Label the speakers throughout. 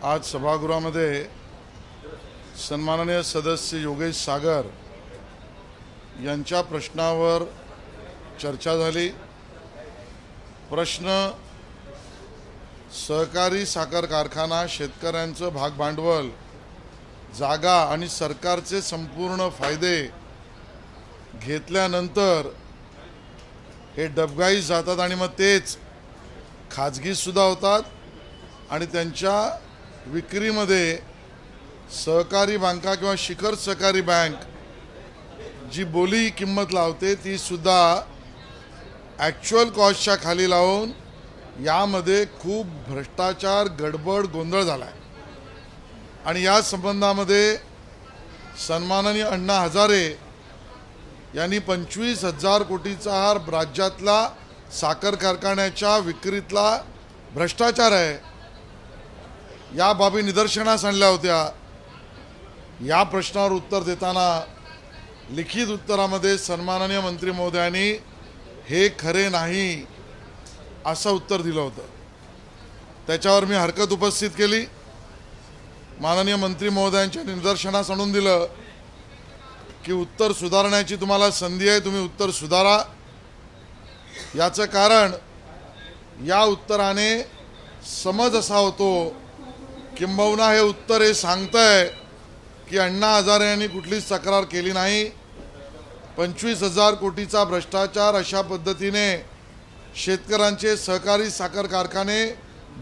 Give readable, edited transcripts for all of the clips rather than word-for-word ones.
Speaker 1: आज सभागृहामध्ये सन्माननीय सदस्य योगेश सागर यांच्या प्रश्नावर चर्चा झाली। प्रश्न सहकारी साखर कारखाना, शेतकऱ्यांचं भागभांडवल, जागा आणि सरकारचे संपूर्ण फायदे घेतल्यानंतर हे डबघाईस जातात आणि मग तेच खाजगी सुद्धा होतात आणि त्यांच्या विक्रीमध्ये सहकारी बँका किंवा शिखर सहकारी बँक जी बोली किंमत लावते ती सुद्धा ॲक्च्युअल कॉस्टच्या खाली लावून यामध्ये खूप भ्रष्टाचार, गडबड, गोंधळ झाला आहे। आणि या संबंधामध्ये सन्माननीय अण्णा हजारे यांनी 25,000 कोटीचा हा राज्यातला साखर कारखान्याच्या विक्रीतला भ्रष्टाचार आहे, या बाबी निदर्शनास आणल्या होत्या। या प्रश्नावर उत्तर देताना लिखित उत्तरामध्ये सन्माननीय मंत्री महोदयांनी हे खरे नाही असं उत्तर दिलं होतं। त्याच्यावर मी हरकत उपस्थित केली। माननीय मंत्री महोदयांच्या निदर्शनास आणून दिलं की उत्तर सुधारण्याची तुम्हाला संधी आहे, तुम्ही उत्तर सुधारा। याचं कारण या उत्तराने समज असा होतो किंबहुना हे उत्तर हे सांगतंय की अण्णा हजारे यांनी कुठलीच तक्रार केली नाही। 25,000 कोटीचा भ्रष्टाचार अशा पद्धतीने शेतकऱ्यांचे सहकारी साखर कारखाने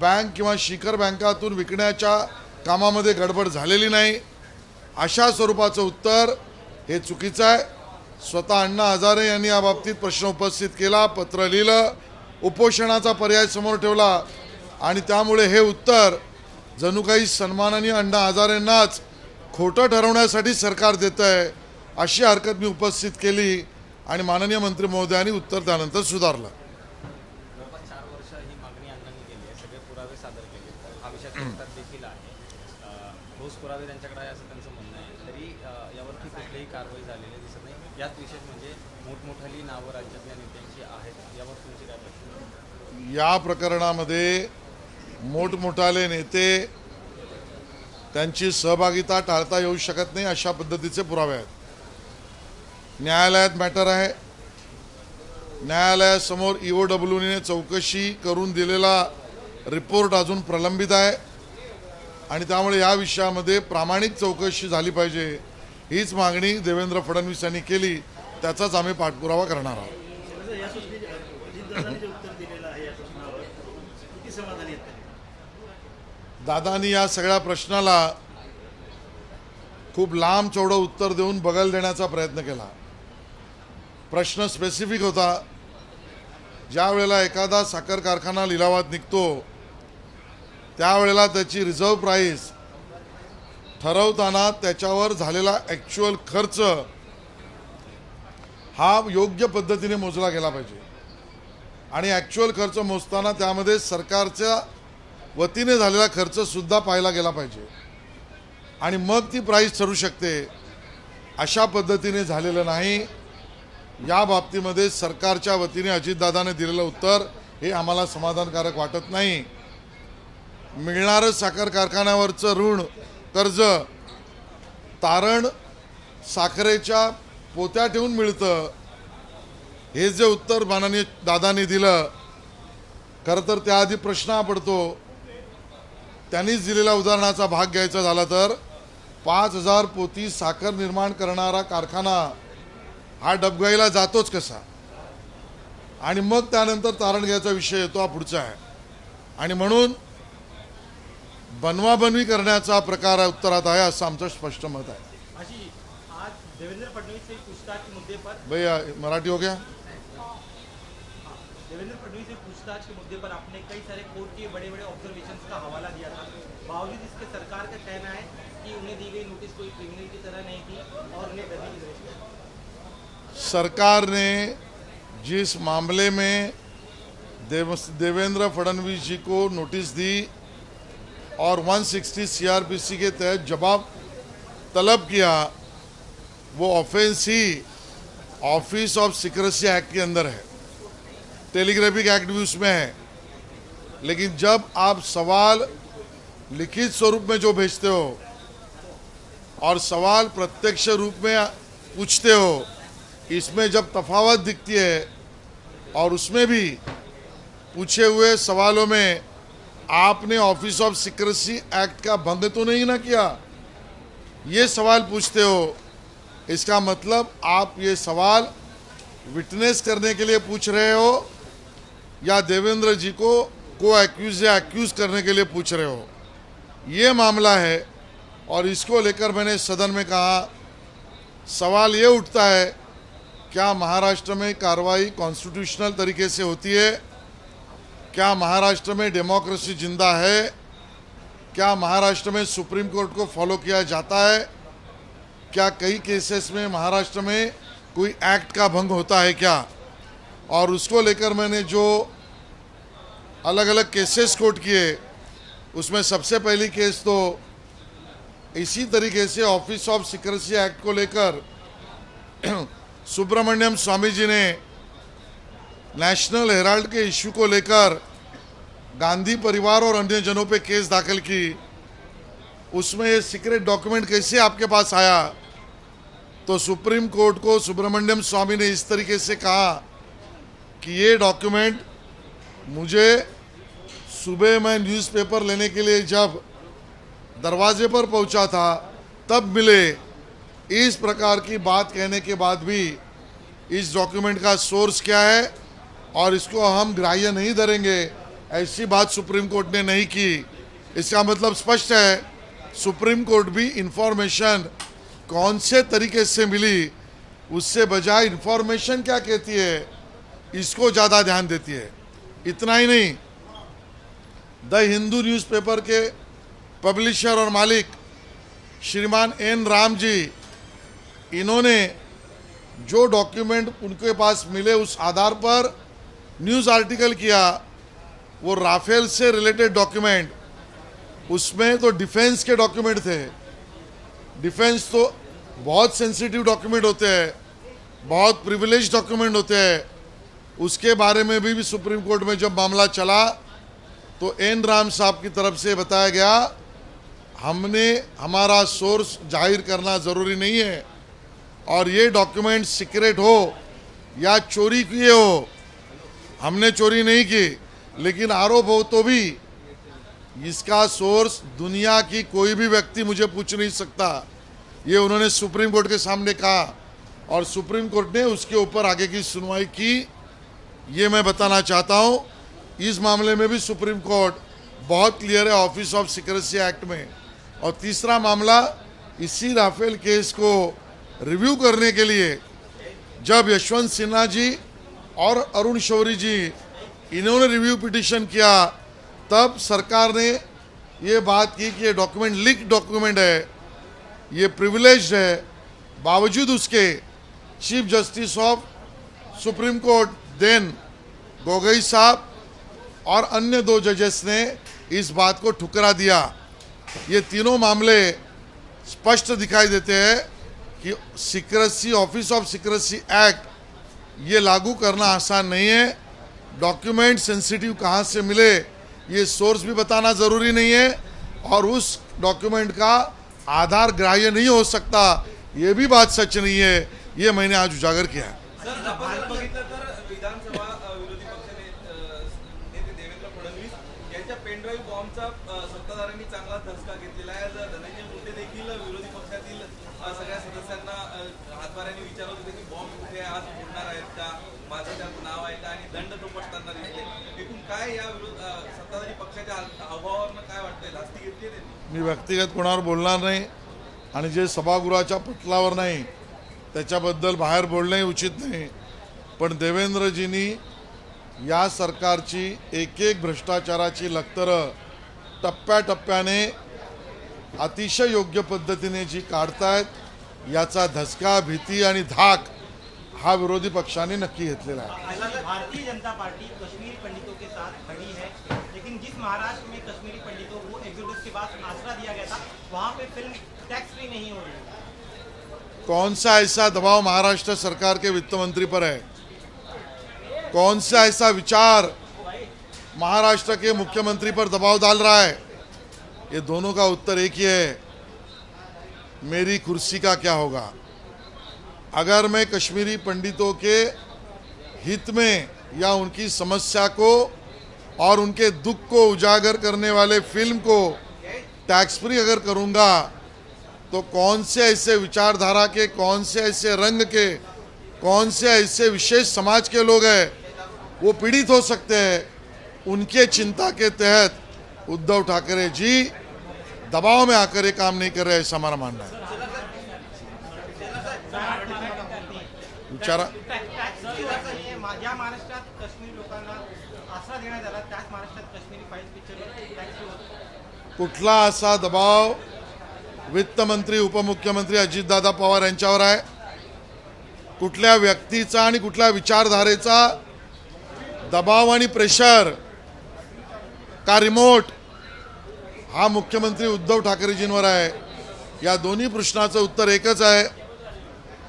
Speaker 1: बँक किंवा शिखर बँकातून विकण्याच्या कामामध्ये गडबड झालेली नाही, अशा स्वरूपाचं उत्तर हे चुकीचं आहे। स्वतः अण्णा हजारे यांनी याबाबतीत प्रश्न उपस्थित केला, पत्र लिहिलं, उपोषणाचा पर्याय समोर ठेवला आणि त्यामुळे हे उत्तर जणू काही सन्माननीय अण्णा हजारेंनाच खोटं ठरवण्यासाठी सरकार देतं आहे अशी हरकत मी उपस्थित केली आणि माननीय मंत्री महोदयांनी उत्तर त्यानंतर सुधारलं।
Speaker 2: 4 वर्ष ही मागणी अण्णांनी केली आहे, सगळे पुरावे सादर केले, हा विषय कोर्टात देखील आहे, ठोस पुरावे त्यांच्याकडे आहे असं त्यांचं म्हणणं आहे, तरी यावरती कुठलीही कारवाई झालेली दिसत नाही। यात विशेष म्हणजे मोठमोठाली नावं राज्यातल्या नेत्यांची आहेत, यावर तुमची काय प्रतिक्रिया?
Speaker 1: या प्रकरणामध्ये मोठमोठाले नेते त्यांची सहभागिता टाळता येऊ शकत नाही अशा पद्धतीचे पुरावे आहेत। न्यायालयात मॅटर आहे, न्यायालयासमोर EOWने चौकशी करून दिलेला रिपोर्ट अजून प्रलंबित आहे आणि त्यामुळे या विषयामध्ये प्रामाणिक चौकशी झाली पाहिजे हीच मागणी देवेंद्र फडणवीस यांनी केली, त्याचाच आम्ही पाठपुरावा करणार आहोत। दादांनी या सगळ्या प्रश्नाला खूप लांब चौडं उत्तर देऊन बगल देण्याचा प्रयत्न केला। प्रश्न स्पेसिफिक होता, ज्या वेळेला एखादा साखर कारखाना लिलावात निघतो त्यावेळेला त्याची रिझर्व्ह प्राईस ठरवताना त्याच्यावर झालेला ॲक्च्युअल खर्च हा योग्य पद्धतीने मोजला गेला पाहिजे आणि ॲक्च्युअल खर्च मोजताना त्यामध्ये सरकारच्या वतीने झालेला खर्च सुद्धा पाहिला गेला पाहिजे आणि मग ती प्राईस ठरू शकते। अशा पद्धतीने झालेलं नाही। या बाबतीमध्ये सरकारच्या वतीने अजितदादाने दिलेलं उत्तर हे आम्हाला समाधानकारक वाटत नाही। मिळणारं साखर कारखान्यावरचं ऋण कर्ज तारण साखरेच्या पोत्या ठेवून मिळतं, हे जे उत्तर माननीय दादांनी दिलं, खरं तर त्याआधी प्रश्न हा पडतो, त्यांनीच दिलेल्या उदाहरणाचा भाग घ्यायचा झाला तर 5,000 पोती साखर निर्माण करणारा कारखाना हा डबघाईला जातोच कसा आणि मग त्यानंतर तारण घ्यायचा विषय येतो, हा पुढचा आहे। आणि म्हणून बनवाबनवी करण्याचा प्रकार उत्तरात आहे असं आमचं स्पष्ट मत आहे।
Speaker 3: आज देवेंद्र फडणवीस से पूछताछ के मुद्दे पर
Speaker 1: भैया मराठी हो गया।
Speaker 3: देवेंद्र फडणवीस से पूछताछ के मुद्दे पर आपने कई सारे कोर्ट के बड़े बड़े ऑब्जर्वेशंस का हवाला दिया था, बावजूद इसके सरकार का कहना है कि उन्हें दी गई नोटिस कोई क्रिमिनल की तरह नहीं थी और उन्हें डरने की जरूरत है।
Speaker 1: सरकार ने जिस मामले में देवेंद्र फडणवीस जी को नोटिस दी और 160 CRPC के तहत जवाब तलब किया, वो ऑफेंस ही ऑफिस ऑफ सिक्रेसी एक्ट के अंदर है, टेलीग्राफिक एक्ट भी उसमें है। लेकिन जब आप सवाल लिखित स्वरूप में जो भेजते हो और सवाल प्रत्यक्ष रूप में पूछते हो, इसमें जब तफावत दिखती है और उसमें भी पूछे हुए सवालों में आपने ऑफिस ऑफ सीक्रेसी एक्ट का भंग तो नहीं ना किया, ये सवाल पूछते हो, इसका मतलब आप ये सवाल विटनेस करने के लिए पूछ रहे हो या देवेंद्र जी को एक्यूज या एक्यूज करने के लिए पूछ रहे हो, ये मामला है। और इसको लेकर मैंने सदन में कहा, सवाल ये उठता है क्या महाराष्ट्र में कार्रवाई कॉन्स्टिट्यूशनल तरीके से होती है? क्या महाराष्ट्र में डेमोक्रेसी जिंदा है? क्या महाराष्ट्र में सुप्रीम कोर्ट को फॉलो किया जाता है? क्या कई केसेस में महाराष्ट्र में कोई एक्ट का भंग होता है क्या? और उसको लेकर मैंने जो अलग अलग केसेस कोट किए, उसमें सबसे पहली केस तो इसी तरीके से ऑफिस ऑफ सीक्रेसी एक्ट को लेकर सुब्रमण्यम स्वामी जी ने नेशनल हेराल्ड के इश्यू को लेकर गांधी परिवार और अन्य जनों पे केस दाखिल की। उसमें ये सीक्रेट डॉक्यूमेंट कैसे आपके पास आया? तो सुप्रीम कोर्ट को सुब्रमण्यम स्वामी ने इस तरीके से कहा कि ये डॉक्यूमेंट मुझे सुबह मैं न्यूज़पेपर लेने के लिए जब दरवाजे पर पहुंचा था तब मिले। इस प्रकार की बात कहने के बाद भी इस डॉक्यूमेंट का सोर्स क्या है और इसको हम ग्राह्य नहीं धरेंगे, ऐसी बात सुप्रीम कोर्ट ने नहीं की। इसका मतलब स्पष्ट है, सुप्रीम कोर्ट भी इंफॉर्मेशन कौन से तरीके से मिली उससे बजाय इंफॉर्मेशन क्या कहती है इसको ज़्यादा ध्यान देती है। इतना ही नहीं, the Hindu newspaper K publisher और मालिक श्रीमान एन राम जी, इन्होंने जो डॉक्यूमेंट उनके पास मिले उस आधार पर न्यूज़ आर्टिकल किया, वो राफेल से रिलेटेड डॉक्यूमेंट, उसमें तो डिफेंस के डॉक्यूमेंट थे। डिफेंस तो बहुत सेंसिटिव डॉक्यूमेंट होते हैं, बहुत प्रिविलेज डॉक्यूमेंट होते हैं। उसके बारे में भी सुप्रीम कोर्ट में जब मामला चला तो एन राम साहब की तरफ से बताया गया, हमने हमारा सोर्स जाहिर करना ज़रूरी नहीं है और ये डॉक्यूमेंट सीक्रेट हो या चोरी किए हो, हमने चोरी नहीं की, लेकिन आरोप हो तो भी इसका सोर्स दुनिया की कोई भी व्यक्ति मुझे पूछ नहीं सकता। ये उन्होंने सुप्रीम कोर्ट के सामने कहा और सुप्रीम कोर्ट ने उसके ऊपर आगे की सुनवाई की। ये मैं बताना चाहता हूँ, इस मामले में भी सुप्रीम कोर्ट बहुत क्लियर है ऑफिस ऑफ सीक्रेसी एक्ट में। और तीसरा मामला, इसी राफेल केस को रिव्यू करने के लिए जब यशवंत सिन्हा जी और अरुण शौरी जी इन्होंने रिव्यू पिटीशन किया, तब सरकार ने ये बात की कि ये डॉक्यूमेंट लीक डॉक्यूमेंट है, ये प्रिविलेज्ड है। बावजूद उसके chief justice of supreme court then Gogoi साहब और अन्य 2 जजेस ने इस बात को ठुकरा दिया। ये तीनों मामले स्पष्ट दिखाई देते हैं कि secrecy, office of secrecy act ये लागू करना आसान नहीं है। डॉक्यूमेंट सेंसिटिव कहाँ से मिले ये सोर्स भी बताना ज़रूरी नहीं है और उस डॉक्यूमेंट का आधार ग्राह्य नहीं हो सकता, ये भी बात सच नहीं है। ये मैंने आज उजागर किया है।
Speaker 4: सर, आपण बघितलं तर विधानसभा विरोधी पक्षनेते देवेंद्र फडणवीस यांच्या पेनड्राईव्ह बॉम्बचा सत्ताधाऱ्यांनी चांगला धसका घेतलेला आहे। धनंजय मुंडे देखील विरोधी पक्षातील सगळ्या सदस्यांना हातवाऱ्यांनी विचारत होते की बॉम्ब कुठे आज फोडणार आहेत का, माझं त्यात नाव आहे का, आणि दंड थोपटताना दिसले। एकूण काय या सत्ताधारी पक्षाच्या अभावावरनं काय वाटतंय, धास्ती घेतली त्यांनी?
Speaker 1: मी व्यक्तिगत कोणावर बोलणार नाही आणि जे सभागृहाच्या पटलावर नाही त्याच्याबद्दल बाहेर बोलणंही उचित नाही। पण देवेंद्रजींनी या सरकारची एक एक भ्रष्टाचाराची लक्तरं टप्प्याटप्प्याने अतिशय योग्य पद्धतीने जी काढतायत, याचा धसका, भीती आणि धाक हा विरोधी पक्षाने नक्की घेतलेला आहे।
Speaker 3: भारतीय जनता पार्टी कश्मीरी पंडितों के साथ खड़ी है, लेकिन जिस महाराष्ट्र में कश्मीरी पंडितों को एक्सोडस के बाद आसरा दिया गया था, वहाँ पे फिल्म टैक्स फ्री नहीं हो रही है।
Speaker 1: कौन सा ऐसा दबाव महाराष्ट्र सरकार के वित्त मंत्री पर है? कौन सा ऐसा विचार महाराष्ट्र के मुख्यमंत्री पर दबाव डाल रहा है? ये दोनों का उत्तर एक ही है, मेरी कुर्सी का क्या होगा। अगर मैं कश्मीरी पंडितों के हित में या उनकी समस्या को और उनके दुख को उजागर करने वाले फिल्म को टैक्स फ्री अगर करूंगा, तो कौन से ऐसे विचारधारा के, कौन से ऐसे रंग के, कौन से ऐसे विशेष समाज के लोग हैं वो पीड़ित हो सकते हैं। उनके चिंता के तहत उद्धव ठाकरे जी दबाव में आकर ये काम नहीं कर रहे, ऐसा हमारा मानना है। विचारा
Speaker 3: ज्या महाराष्ट्रात काश्मीरी लोकांना आसरा देण्यात आला त्याच महाराष्ट्रात Kashmiri files picture tax free होतं.
Speaker 1: कुठला असा दबाव वित्तमंत्री उपमुख्यमंत्री अजितदादा पवार यांच्यावर आहे? कुठल्या व्यक्तीचा आणि कुठल्या विचारधारेचा दबाव आणि प्रेशर का रिमोट हा मुख्यमंत्री उद्धव ठाकरेजींवर आहे? या दोन्ही प्रश्नाचं उत्तर एकच आहे,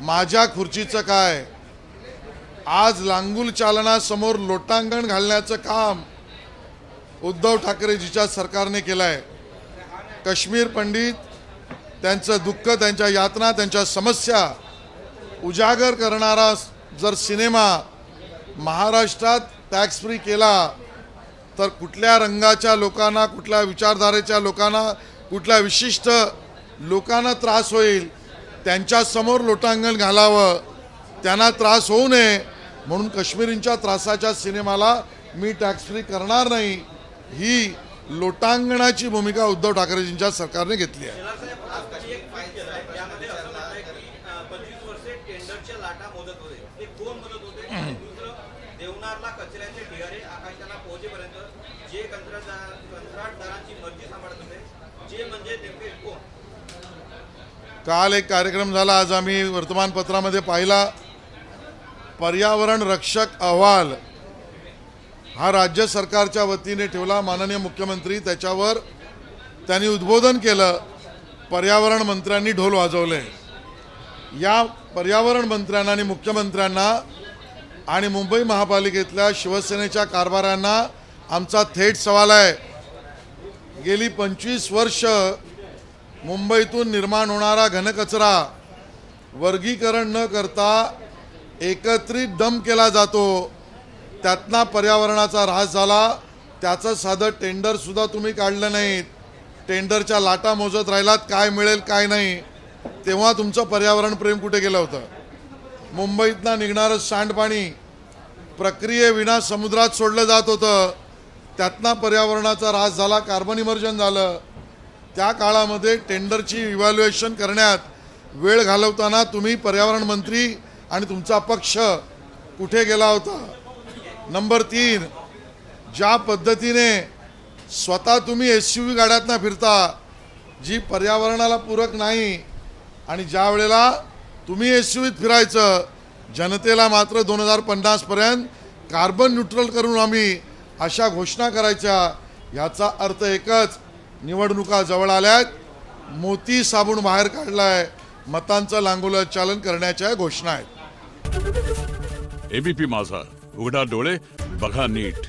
Speaker 1: माझ्या खुर्चीचं काय। आज लांगुल चालनासमोर लोटांगण घालण्याचं काम उद्धव ठाकरेजीच्या सरकारने केलं आहे। काश्मीर पंडित त्यांचं दुःख, त्यांच्या यातना, त्यांच्या समस्या उजागर करणारा जर सिनेमा महाराष्ट्रात टॅक्स फ्री केला तर कुठल्या रंगाच्या लोकांना, कुठल्या विचारधारेच्या लोकांना, कुठल्या विशिष्ट लोकांना त्रास होईल, त्यांच्यासमोर लोटांगण घालावं, त्यांना त्रास होऊ नये म्हणून काश्मीरींच्या त्रासाच्या सिनेमाला मी टॅक्स फ्री करणार नाही, ही लोटांगणाची भूमिका उद्धव ठाकरेजींच्या सरकारने घेतली आहे।
Speaker 5: 25 वर्षे टेंडरच्या लाटा मोजत होते, ते कोण मोजत होते? आणि दुसरं, देवनारला कचऱ्याचे ढिगारे आकाशाला पोहोचेपर्यंत जे कंत्राटदारांची मर्जी सांभाळत होते, जे म्हणजे नेमके कोण?
Speaker 1: काल एक कार्यक्रम झाला, आज आम्ही वर्तमानपत्रामध्ये पाहिला, पर्यावरण रक्षक अहवाल हा राज्य सरकारच्या वतीने ठेवला। माननीय मुख्यमंत्री त्याच्यावर त्यांनी उद्बोधन केलं, पर्यावरण मंत्र्यांनी ढोल वाजवले। या पर्यावरण मंत्र्यांना आणि मुख्यमंत्र्यांना आणि मुंबई महापालिकेतल्या शिवसेनेच्या कारभाऱ्यांना आमचा थेट सवाल आहे, गेली 25 वर्ष मुंबईतून निर्माण होणारा घनकचरा वर्गीकरण न करता एकत्रित डंप केला जातो, त्यातनं पर्यावरणाचा ऱ्हास झाला, त्याचं साधं टेंडर सुद्धा तुम्ही काढलं नाहीत, टेंडरच्या लाटा मोजत राहिलात, काय मिळेल काय नाही, तेव्हा तुमचं पर्यावरण प्रेम कुठे गेलं होतं? मुंबईतनं निघणारं सांडपाणी प्रक्रियेविना समुद्रात सोडलं जात होतं, त्यातनं पर्यावरणाचा ऱ्हास झाला, कार्बन इमर्जन झालं। त्या काळामध्ये टेंडरची इव्हॅल्युएशन करण्यात वेळ घालवताना तुम्ही पर्यावरण मंत्री आणि तुमचा पक्ष कुठे गेला होता? नंबर 3, ज्या पद्धतीने स्वतः तुम्ही SUV गाड्यातनं फिरता जी पर्यावरणाला पूरक नाही, आणि ज्या वेळेला तुम्ही SUVत फिरायचं, जनतेला मात्र 2050 पर्यंत कार्बन न्यूट्रल करून आम्ही अशा घोषणा करायच्या, याचा अर्थ एकच, निवडणुका जवळ आल्यात, मोती साबून बाहेर काढलाय, मतांचं लांगोलं चालन करण्याच्या घोषणा आहेत।
Speaker 6: एबीपी माझा, उघडा डोळे बघा नीट।